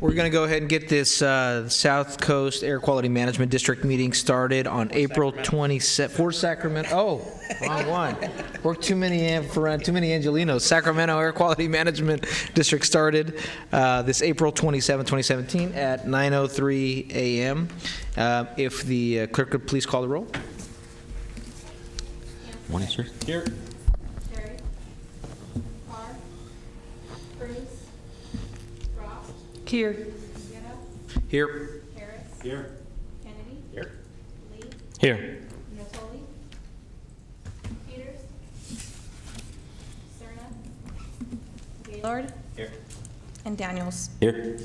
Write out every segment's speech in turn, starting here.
We're going to go ahead and get this South Coast Air Quality Management District meeting started on April 27th. For Sacramento. Oh, wrong one. We're too many Angelinos. Sacramento Air Quality Management District started this April 27, 2017 at 9:03 a.m. If the clerk could please call the roll. Morning, sir. Here. Terry. Carr. Cruz. Ross. Here. Guerra. Here. Harris. Here. Kennedy. Here. Lee. Here. Natoli. Peters. Serna. Gaylord. Here. And Daniels. Here.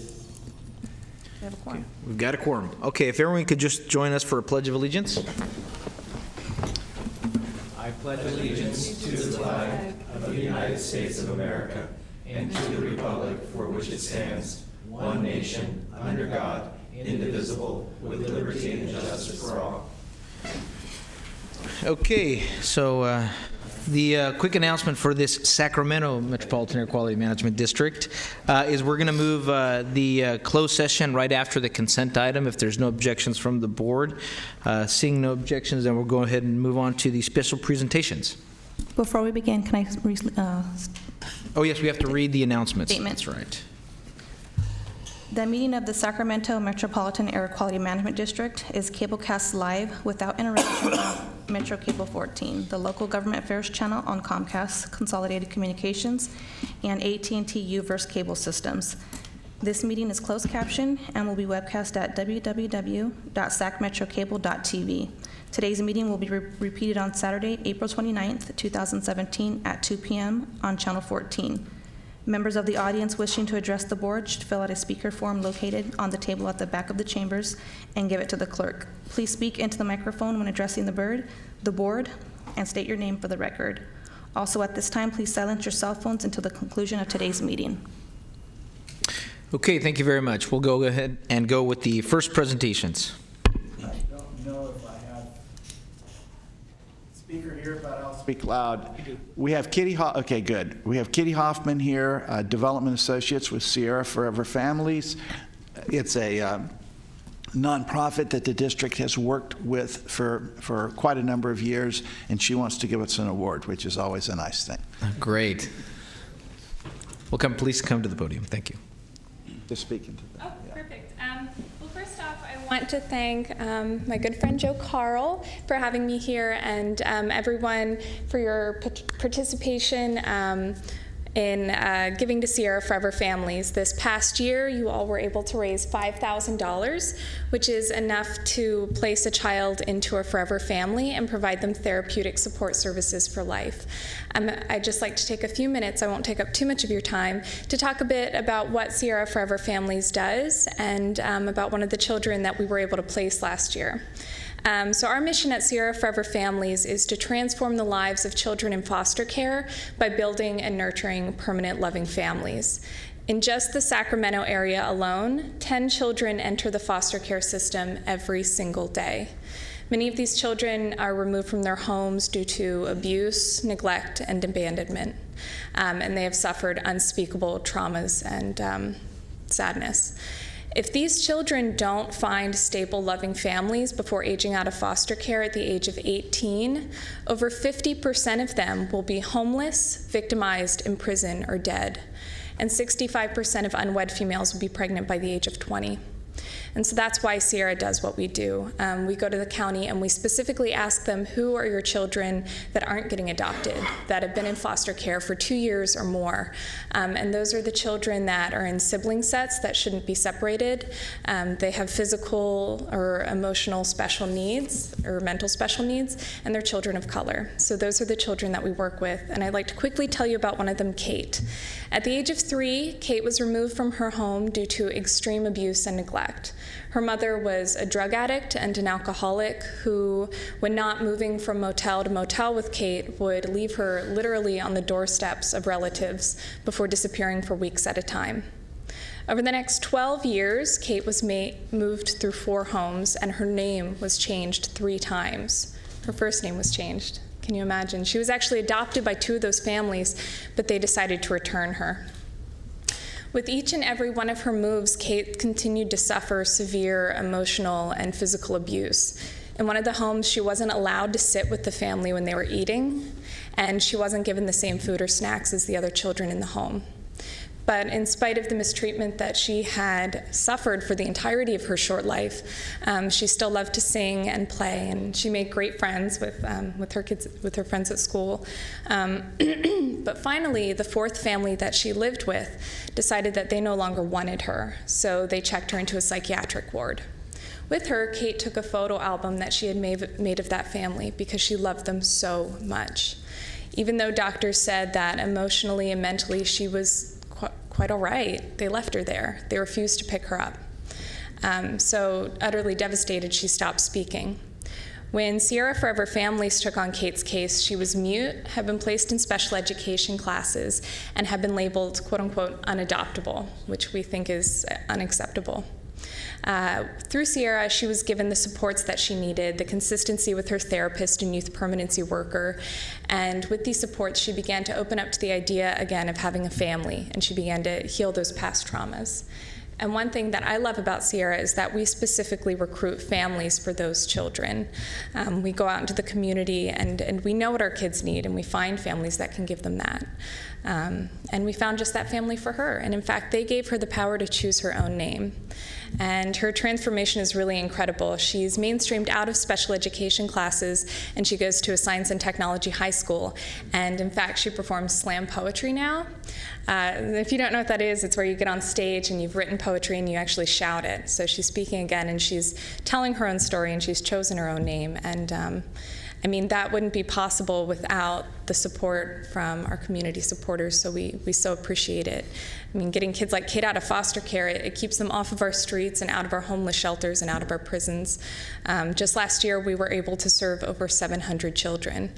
We have a quorum. We've got a quorum. Okay, if everyone could just join us for a Pledge of Allegiance. I pledge allegiance to the flag of the United States of America and to the republic for which it stands, one nation, under God, indivisible, with liberty and justice for all. Okay, so the quick announcement for this Sacramento Metropolitan Air Quality Management District is we're going to move the closed session right after the consent item if there's no objections from the board. Seeing no objections, then we'll go ahead and move on to the special presentations. Before we begin, can I Oh yes, we have to read the announcements. Statement. That's right. The meeting of the Sacramento Metropolitan Air Quality Management District is cablecast live without interruption on Metro Cable 14, the local government affairs channel on Comcast Consolidated Communications, and AT&T U-verse cable systems. This meeting is closed captioned and will be webcast at www.sacmetrocable.tv. Today's meeting will be repeated on Saturday, April 29th, 2017 at 2 p.m. on Channel 14. Members of the audience wishing to address the board should fill out a speaker form located on the table at the back of the chambers and give it to the clerk. Please speak into the microphone when addressing the board, and state your name for the record. Also at this time, please silence your cell phones until the conclusion of today's meeting. Okay, thank you very much. We'll go ahead and go with the first presentations. I don't know if I have speaker here, but I'll speak loud. We have Kitty okay, good. We have Kitty Hoffman here, Development Associates with Sierra Forever Families. It's a nonprofit that the district has worked with for quite a number of years, and she wants to give us an award, which is always a nice thing. Great. Please come to the podium. Thank you. Just speaking to that. Oh, perfect. Well, first off, I want to thank my good friend Joe Carl for having me here, and everyone for your participation in giving to Sierra Forever Families. This past year, you all were able to raise $5,000, which is enough to place a child into a forever family and provide them therapeutic support services for life. I'd just like to take a few minutes, I won't take up too much of your time, to talk a bit about what Sierra Forever Families does and about one of the children that we were able to place last year. So our mission at Sierra Forever Families is to transform the lives of children in foster care by building and nurturing permanent loving families. In just the Sacramento area alone, 10 children enter the foster care system every single day. Many of these children are removed from their homes due to abuse, neglect, and abandonment, and they have suffered unspeakable traumas and sadness. If these children don't find stable, loving families before aging out of foster care at the age of 18, over 50% of them will be homeless, victimized, in prison, or dead. And 65% of unwed females will be pregnant by the age of 20. And so that's why Sierra does what we do. We go to the county and we specifically ask them, who are your children that aren't getting adopted, that have been in foster care for 2 years or more? And those are the children that are in sibling sets that shouldn't be separated. They have physical or emotional special needs or mental special needs, and they're children of color. So those are the children that we work with. And I'd like to quickly tell you about one of them, Kate. At the age of 3, Kate was removed from her home due to extreme abuse and neglect. Her mother was a drug addict and an alcoholic who, when not moving from motel to motel with Kate, would leave her literally on the doorsteps of relatives before disappearing for weeks at a time. Over the next 12 years, Kate was moved through 4 homes, and her name was changed 3 times. Her first name was changed. Can you imagine? She was actually adopted by 2 of those families, but they decided to return her. With each and every one of her moves, Kate continued to suffer severe emotional and physical abuse. In one of the homes, she wasn't allowed to sit with the family when they were eating, and she wasn't given the same food or snacks as the other children in the home. But in spite of the mistreatment that she had suffered for the entirety of her short life, she still loved to sing and play, and she made great friends with her kids, with her friends at school. But finally, the fourth family that she lived with decided that they no longer wanted her, so they checked her into a psychiatric ward. With her, Kate took a photo album that she had made of that family because she loved them so much. Even though doctors said that emotionally and mentally she was quite all right, they left her there. They refused to pick her up. So utterly devastated, she stopped speaking. When Sierra Forever Families took on Kate's case, she was mute, had been placed in special education classes, and had been labeled, quote unquote, unadoptable, which we think is unacceptable. Through Sierra, she was given the supports that she needed, the consistency with her therapist and youth permanency worker, and with these supports, she began to open up to the idea again of having a family, and she began to heal those past traumas. And one thing that I love about Sierra is that we specifically recruit families for those children. We go out into the community and we know what our kids need, and we find families that can give them that. And we found just that family for her. And in fact, they gave her the power to choose her own name. And her transformation is really incredible. She's mainstreamed out of special education classes, and she goes to a science and technology high school. And in fact, she performs slam poetry now. If you don't know what that is, it's where you get on stage and you've written poetry and you actually shout it. So she's speaking again, and she's telling her own story, and she's chosen her own name. And I mean, that wouldn't be possible without the support from our community supporters, so we so appreciate it. I mean, getting kids like Kate out of foster care, it keeps them off of our streets and out of our homeless shelters and out of our prisons. Just last year, we were able to serve over 700 children,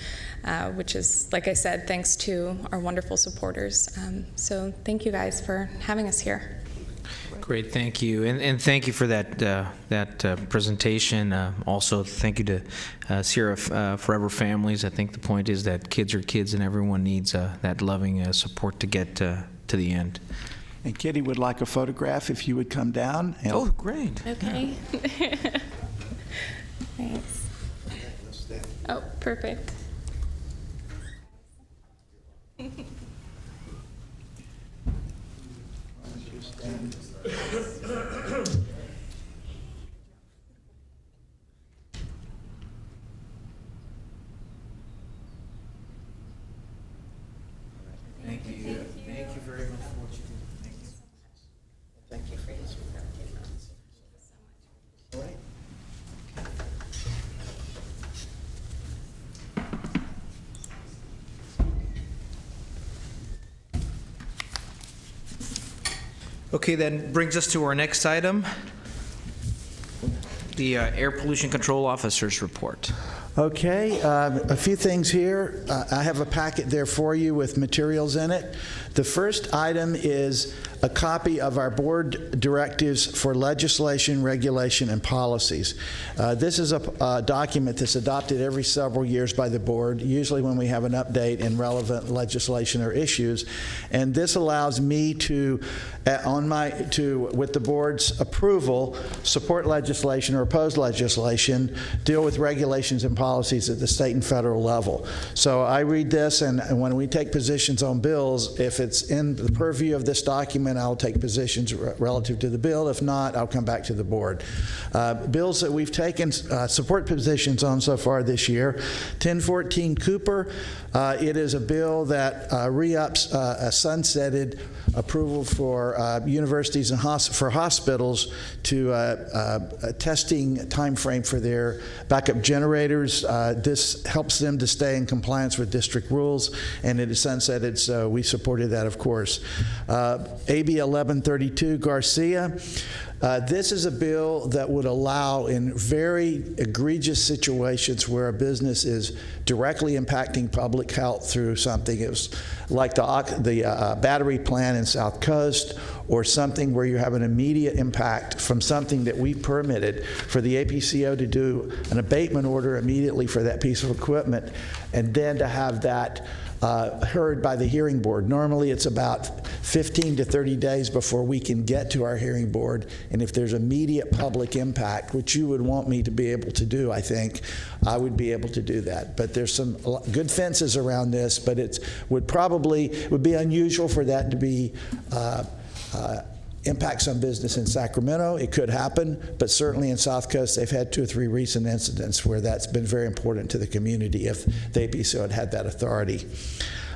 which is, like I said, thanks to our wonderful supporters. So thank you guys for having us here. Great, thank you, and thank you for that presentation. Also, thank you to Sierra Forever Families. I think the point is that kids are kids, and everyone needs that loving support to get to the end. And Kitty would like a photograph if you would come down. And Oh, great. Okay. Thanks. Oh, perfect. Thank you. Thank you very much for what you do. Thank you. Thank you for this. All right. Okay, then brings us to our next item, the Air Pollution Control Officer's Report. Okay, a few things here. I have a packet there for you with materials in it. The first item is a copy of our board directives for legislation, regulation, and policies. This is a document that's adopted every several years by the board, usually when we have an update in relevant legislation or issues. And this allows me to, with the board's approval, support legislation or oppose legislation, deal with regulations and policies at the state and federal level. So I read this, and when we take positions on bills, if it's in the purview of this document, I'll take positions relative to the bill. If not, I'll come back to the board. Bills that we've taken support positions on so far this year: 1014 Cooper. It is a bill that re-ups a sunsetted approval for universities and for hospitals to a testing time frame for their backup generators. This helps them to stay in compliance with district rules, and it is sunsetted, so we supported that, of course. AB 1132 Garcia. This is a bill that would allow, in very egregious situations where a business is directly impacting public health through something, it was like the battery plant in South Coast, or something where you have an immediate impact from something that we permitted, for the APCO to do an abatement order immediately for that piece of equipment, and then to have that heard by the hearing board. Normally, it's about 15 to 30 days before we can get to our hearing board, and if there's immediate public impact, which you would want me to be able to do, I think, I would be able to do that. But there's some good fences around this, but it would be unusual for that to be impact some business in Sacramento. It could happen, but certainly in South Coast, they've had 2 or 3 recent incidents where that's been very important to the community if the APCO had had that authority.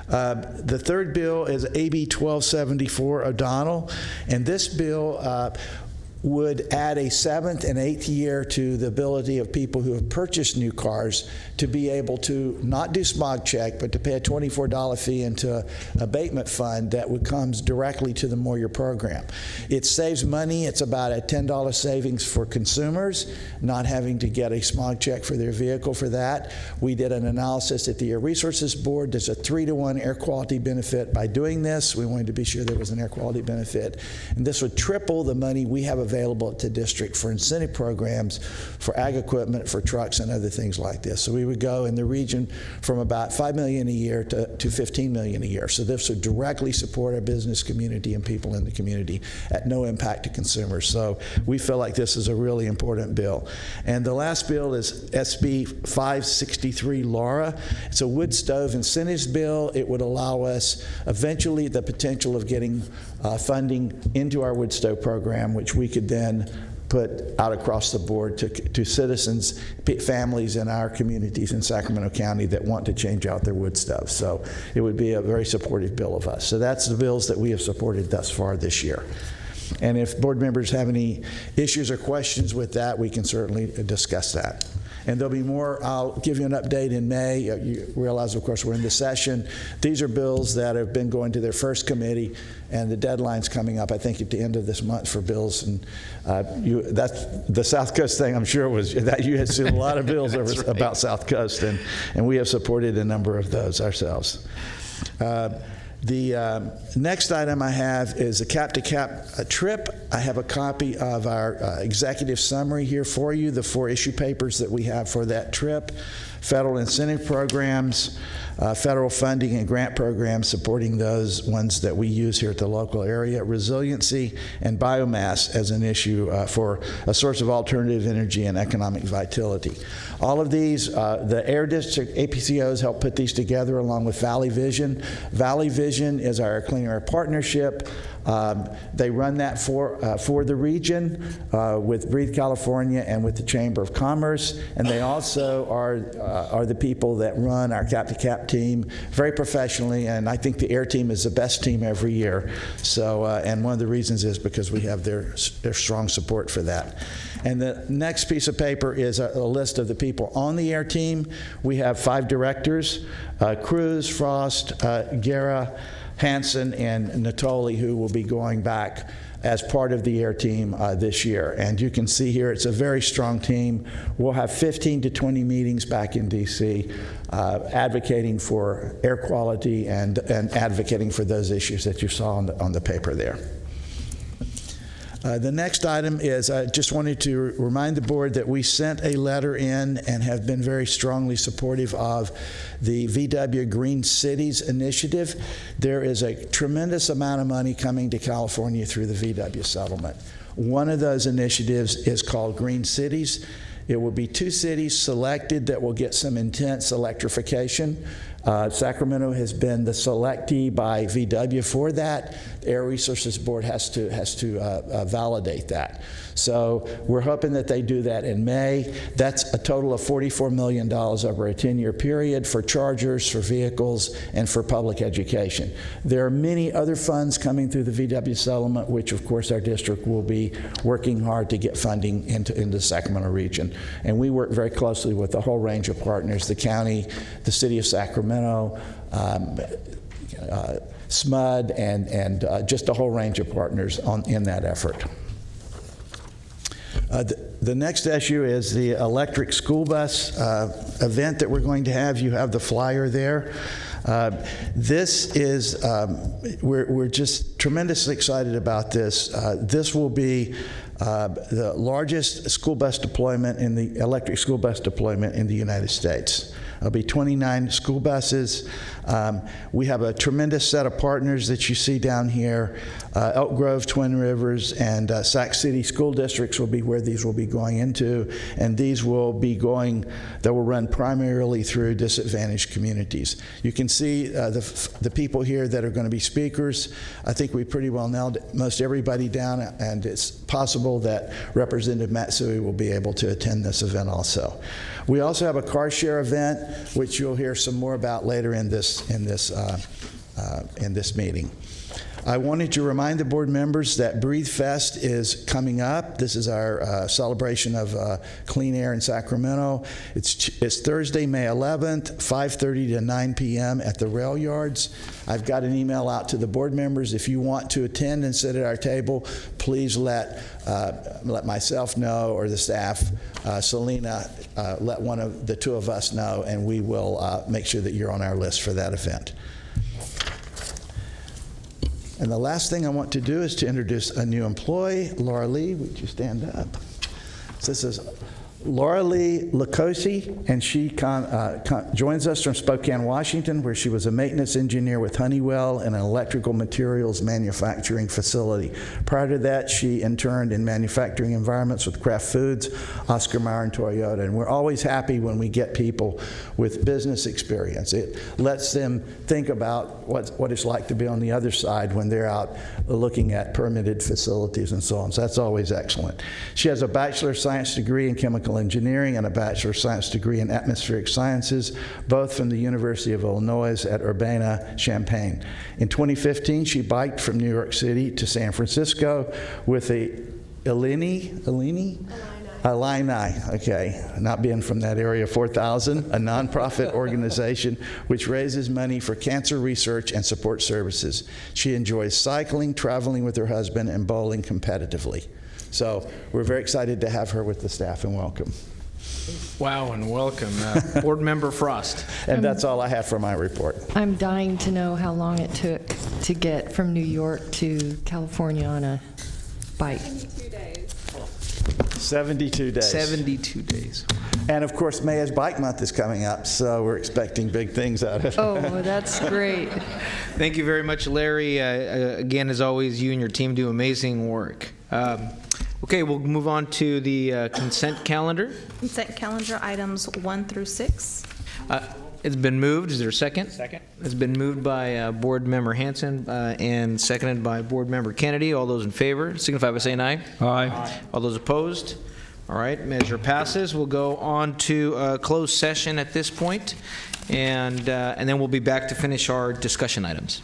The third bill is AB 1274 O'Donnell, and this bill would add a 7th and 8th year to the ability of people who have purchased new cars to be able to not do smog check, but to pay a $24 fee into an abatement fund that comes directly to the Moyer program. It saves money. It's about a $10 savings for consumers, not having to get a smog check for their vehicle for that. We did an analysis at the Air Resources Board. There's a 3-to-1 air quality benefit by doing this. We wanted to be sure there was an air quality benefit. And this would triple the money we have available at the district for incentive programs for ag equipment, for trucks, and other things like this. So we would go in the region from about $5 million a year to $15 million a year. So this would directly support our business community and people in the community at no impact to consumers. So we feel like this is a really important bill. And the last bill is SB 563 Laura. It's a wood stove incentives bill. It would allow us eventually the potential of getting funding into our wood stove program, which we could then put out across the board to citizens, families in our communities in Sacramento County that want to change out their wood stoves. So it would be a very supportive bill of us. So that's the bills that we have supported thus far this year. And if board members have any issues or questions with that, we can certainly discuss that. And there'll be more. I'll give you an update in May. You realize, of course, we're in the session. These are bills that have been going to their first committee, and the deadline's coming up, I think, at the end of this month for bills. And that's the South Coast thing, I'm sure, was that you had seen a lot of bills about South Coast, and we have supported a number of those ourselves. The next item I have is a cap-to-cap trip. I have a copy of our executive summary here for you, the 4 issue papers that we have for that trip, federal incentive programs, federal funding and grant programs supporting those ones that we use here at the local area, resiliency, and biomass as an issue for a source of alternative energy and economic vitality. All of these, the Air District APCOs help put these together along with Valley Vision. Valley Vision is our Clean Air Partnership. They run that for the region with Breathe California and with the Chamber of Commerce, and they also are the people that run our cap-to-cap team very professionally, and I think the air team is the best team every year. So, and one of the reasons is because we have their strong support for that. And the next piece of paper is a list of the people on the air team. We have 5 directors, Cruz, Frost, Guerra, Hansen, and Natoli, who will be going back as part of the air team this year. And you can see here it's a very strong team. We'll have 15 to 20 meetings back in DC advocating for air quality and advocating for those issues that you saw on the paper there. The next item is I just wanted to remind the board that we sent a letter in and have been very strongly supportive of the VW Green Cities initiative. There is a tremendous amount of money coming to California through the VW settlement. One of those initiatives is called Green Cities. It will be 2 cities selected that will get some intense electrification. Sacramento has been the selectee by VW for that. The Air Resources Board has to validate that. So we're hoping that they do that in May. That's a total of $44 million over a 10-year period for chargers, for vehicles, and for public education. There are many other funds coming through the VW settlement, which of course our district will be working hard to get funding into the Sacramento region. And we work very closely with a whole range of partners, the county, the city of Sacramento, SMUD, and just a whole range of partners in that effort. The next issue is the electric school bus event that we're going to have. You have the flyer there. This is, we're just tremendously excited about this. This will be the largest school bus deployment in the electric school bus deployment in the United States. There'll be 29 school buses. We have a tremendous set of partners that you see down here. Elk Grove, Twin Rivers, and Sac City school districts will be where these will be going into, and these will be going, that will run primarily through disadvantaged communities. You can see the people here that are going to be speakers. I think we pretty well nailed most everybody down, and it's possible that Representative Matsui will be able to attend this event also. We also have a car share event, which you'll hear some more about later in this meeting. I wanted to remind the board members that Breathe Fest is coming up. This is our celebration of clean air in Sacramento. It's Thursday, May 11th, 5:30 to 9 p.m. at the rail yards. I've got an email out to the board members. If you want to attend and sit at our table, please let myself know, or the staff, Selena, let one of the two of us know, and we will make sure that you're on our list for that event. And the last thing I want to do is to introduce a new employee, Laura Lee. Would you stand up? So this is Laura Lee Lacosi, and she joins us from Spokane, Washington, where she was a maintenance engineer with Honeywell in an electrical materials manufacturing facility. Prior to that, she interned in manufacturing environments with Kraft Foods, Oscar Mayer, and Toyota. And we're always happy when we get people with business experience. It lets them think about what it's like to be on the other side when they're out looking at permitted facilities and so on. So that's always excellent. She has a Bachelor of Science degree in Chemical Engineering and a Bachelor of Science degree in Atmospheric Sciences, both from the University of Illinois at Urbana-Champaign. In 2015, she biked from New York City to San Francisco with a Illini, okay, not being from that area, 4,000, a nonprofit organization which raises money for cancer research and support services. She enjoys cycling, traveling with her husband, and bowling competitively. So we're very excited to have her with the staff, and welcome. Wow, and welcome. Board Member Frost. And that's all I have for my report. I'm dying to know how long it took to get from New York to California on a bike. 72 days. 72 days. 72 days. And of course, May is Bike Month is coming up, so we're expecting big things out of it. Oh, that's great. Thank you very much, Larry. Again, as always, you and your team do amazing work. Okay, we'll move on to the consent calendar. Consent calendar items 1 through 6. It's been moved. Is there a second? Second. It's been moved by Board Member Hanson and seconded by Board Member Kennedy. All those in favor signify by saying aye. Aye. All those opposed? All right, measure passes. We'll go on to closed session at this point, and then we'll be back to finish our discussion items.